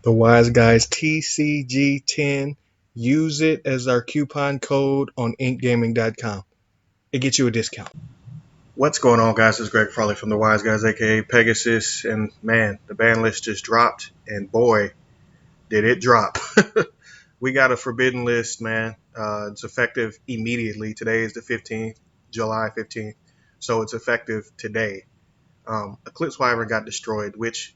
The Wise Guys TCG10. Use it as our coupon code on inkgaming.com. It gets you a discount. What's going on, guys? This is Greg Farley from the Wise Guys, aka Pegasus. And man, the ban list just dropped, and boy, did it drop. We got a forbidden list, man. It's effective immediately. Today is the 15th, July 15th. So it's effective today. Eclipse Wyvern got destroyed, which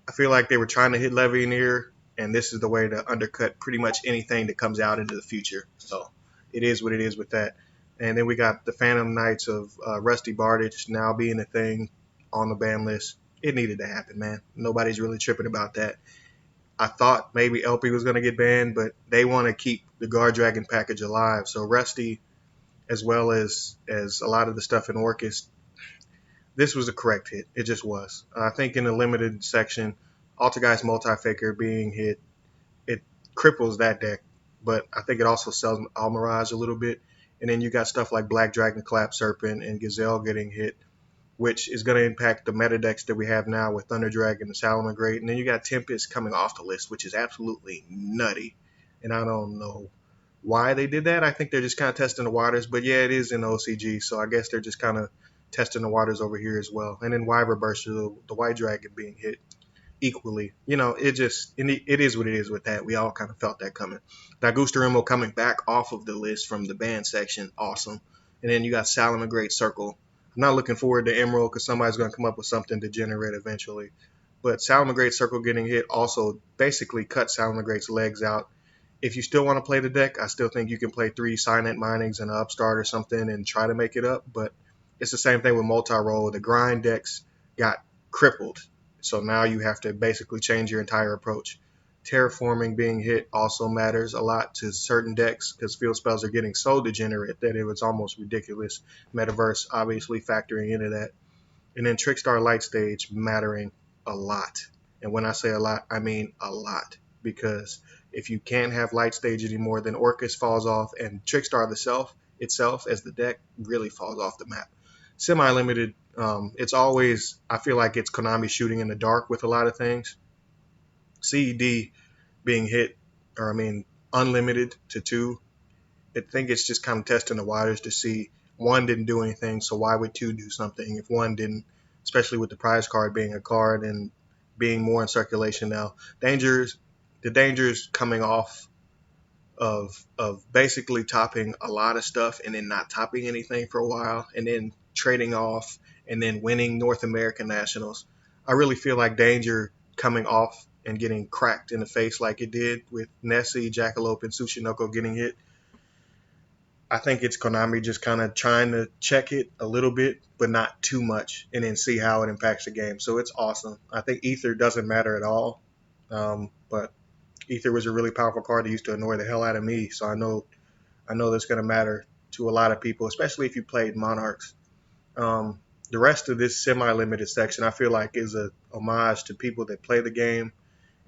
I feel like they were trying to hit Levianeer, and this is the way to undercut pretty much anything that comes out into the future. So it is what it is with that. And then we got the Phantom Knights of Rusty Bardage now being a thing on the ban list. It needed to happen, man. Nobody's really tripping about that. I thought maybe LP was going to get banned, but they want to keep the Guard Dragon package alive. So Rusty, as well as a lot of the stuff in Orcus, this was a correct hit. It just was. I think in the limited section, Altergeist Multi-Faker being hit, it cripples that deck, but I think it also sells Almirage a little bit. And then you got stuff like Black Dragon, Clap Serpent, and Gazelle getting hit, which is going to impact the meta decks that we have now with Thunder Dragon and Salamangreat. And then you got Tempest coming off the list, which is absolutely nutty. And I don't know why they did that. I think they're just kind of testing the waters. But yeah, it is in OCG, so I guess they're just kind of testing the waters over here as well. And then Wyver Burster, the White Dragon being hit equally. It is what it is with that. We all kind of felt that coming. Dagusta Remo coming back off of the list from the ban section, awesome. And then you got Salamangreat Circle. I'm not looking forward to Emerald because somebody's going to come up with something to generate eventually. But Salamangreat Circle getting hit also basically cut Salamangreat's legs out. If you still want to play the deck, I still think you can play 3 Signet Minings and an Upstart or something and try to make it up. But it's the same thing with multi-roll. The grind decks got crippled. So now you have to basically change your entire approach. Terraforming being hit also matters a lot to certain decks because field spells are getting so degenerate that it was almost ridiculous. Metaverse obviously factoring into that. And then Trickstar Light Stage mattering a lot. And when I say a lot, I mean a lot. Because if you can't have Light Stage anymore, then Orcus falls off and Trickstar itself as the deck really falls off the map. Semi-limited, it's always, I feel like it's Konami shooting in the dark with a lot of things. CED being hit, or I mean, unlimited to 2. I think it's just kind of testing the waters to see 1 didn't do anything, so why would 2 do something if 1 didn't, especially with the prize card being a card and being more in circulation now. The dangers coming off of basically topping a lot of stuff and then not topping anything for a while and then trading off and then winning North American Nationals. I really feel like Danger coming off and getting cracked in the face like it did with Nessie, Jackalope, and Tsushinoko getting hit. I think it's Konami just kind of trying to check it a little bit, but not too much, and then see how it impacts the game. So it's awesome. I think Ether doesn't matter at all, but Ether was a really powerful card that used to annoy the hell out of me. So I know that's going to matter to a lot of people, especially if you played Monarchs. The rest of this semi-limited section, I feel like, is a homage to people that play the game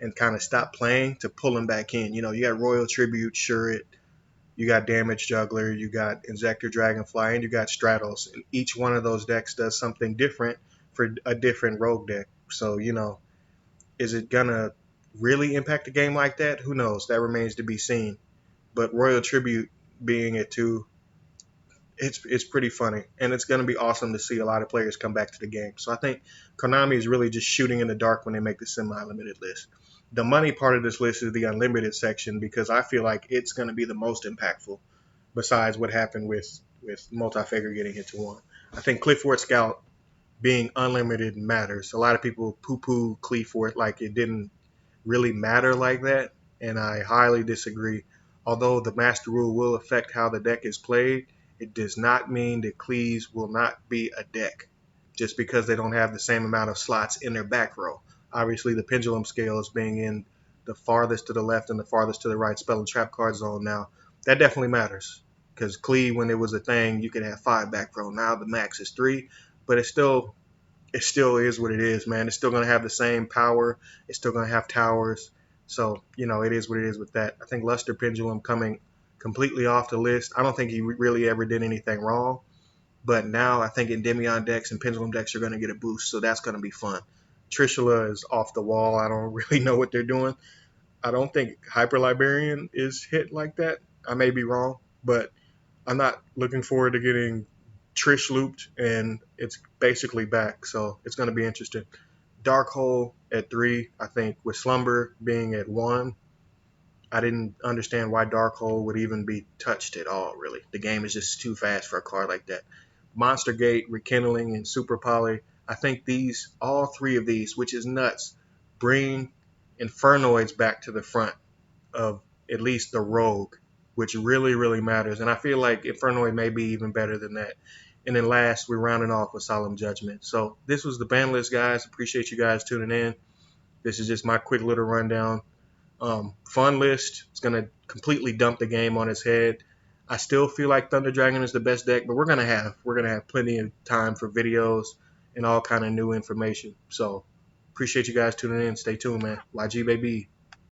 and kind of stop playing to pull them back in. You know, you got Royal Tribute, Shurit, you got Damage Juggler, you got Injector Dragonfly, and you got Stratos. And each one of those decks does something different for a different rogue deck. So, is it going to really impact the game like that? Who knows? That remains to be seen. But Royal Tribute being it too, it's pretty funny, and it's going to be awesome to see a lot of players come back to the game. So I think Konami is really just shooting in the dark when they make the semi-limited list. The money part of this list is the unlimited section because I feel like it's going to be the most impactful besides what happened with Multi-Faker getting hit to 1. I think Clifford Scout being unlimited matters. A lot of people poo-poo Clifford like it didn't really matter like that, and I highly disagree. Although the master rule will affect how the deck is played, it does not mean that Cleaves will not be a deck just because they don't have the same amount of slots in their back row. Obviously, the pendulum scale is being in the farthest to the left and the farthest to the right spell and trap card zone now. That definitely matters because Cleave, when it was a thing, you could have 5 back row. Now the max is 3, but it still is what it is, man. It's still going to have the same power. It's still going to have towers. So, it is what it is with that. I think Luster Pendulum coming completely off the list. I don't think he really ever did anything wrong. But now I think Endymion decks and Pendulum decks are going to get a boost. So that's going to be fun. Trishula is off the wall. I don't really know what they're doing. I don't think Hyper Librarian is hit like that. I may be wrong, but I'm not looking forward to getting Trish looped, and it's basically back, so it's going to be interesting. Dark Hole at 3, I think, with Slumber being at 1. I didn't understand why Dark Hole would even be touched at all, really. The game is just too fast for a card like that. Monster Gate, Rekindling, and Super Poly. I think all three of these, which is nuts, bring Infernoids back to the front of at least the Rogue, which really, really matters. And I feel like Infernoid may be even better than that. And then last, we're rounding off with Solemn Judgment. So this was the Banlist, guys. Appreciate you guys tuning in. This is just my quick little rundown. Fun list. It's going to completely dump the game on its head. I still feel like Thunder Dragon is the best deck, but we're gonna have plenty of time for videos and all kind of new information. So appreciate you guys tuning in. Stay tuned, man. YG baby.